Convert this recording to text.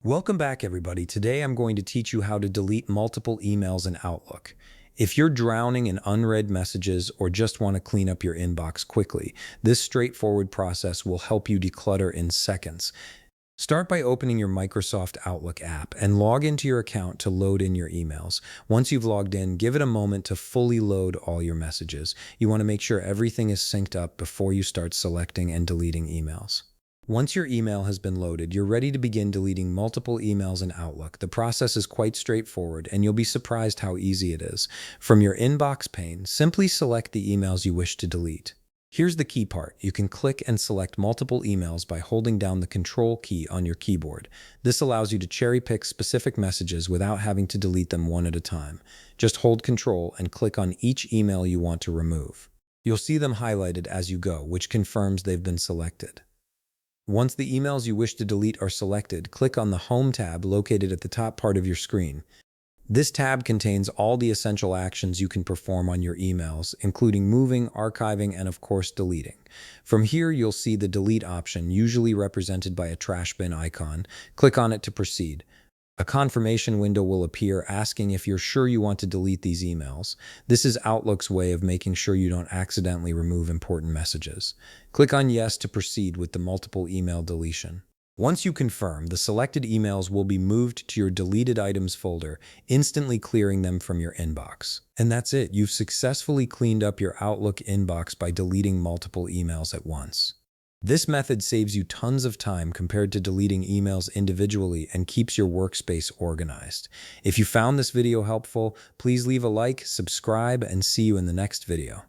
Welcome back, everybody. Today I'm going to teach you how to delete multiple emails in Outlook. If you're drowning in unread messages or just want to clean up your inbox quickly, this straightforward process will help you declutter in seconds. Start by opening your Microsoft Outlook app and log into your account to load in your emails. Once you've logged in, give it a moment to fully load all your messages. You want to make sure everything is synced up before you start selecting and deleting emails. Once your email has been loaded, you're ready to begin deleting multiple emails in Outlook. The process is quite straightforward, and you'll be surprised how easy it is. From your inbox pane, simply select the emails you wish to delete. Here's the key part. You can click and select multiple emails by holding down the Control key on your keyboard. This allows you to cherry-pick specific messages without having to delete them one at a time. Just hold Control and click on each email you want to remove. You'll see them highlighted as you go, which confirms they've been selected. Once the emails you wish to delete are selected, click on the Home tab located at the top part of your screen. This tab contains all the essential actions you can perform on your emails, including moving, archiving, and of course deleting. From here, you'll see the delete option, usually represented by a trash bin icon. Click on it to proceed. A confirmation window will appear asking if you're sure you want to delete these emails. This is Outlook's way of making sure you don't accidentally remove important messages. Click on Yes to proceed with the multiple email deletion. Once you confirm, the selected emails will be moved to your deleted items folder, instantly clearing them from your inbox. And that's it. You've successfully cleaned up your Outlook inbox by deleting multiple emails at once. This method saves you tons of time compared to deleting emails individually and keeps your workspace organized. If you found this video helpful, please leave a like, subscribe, and see you in the next video.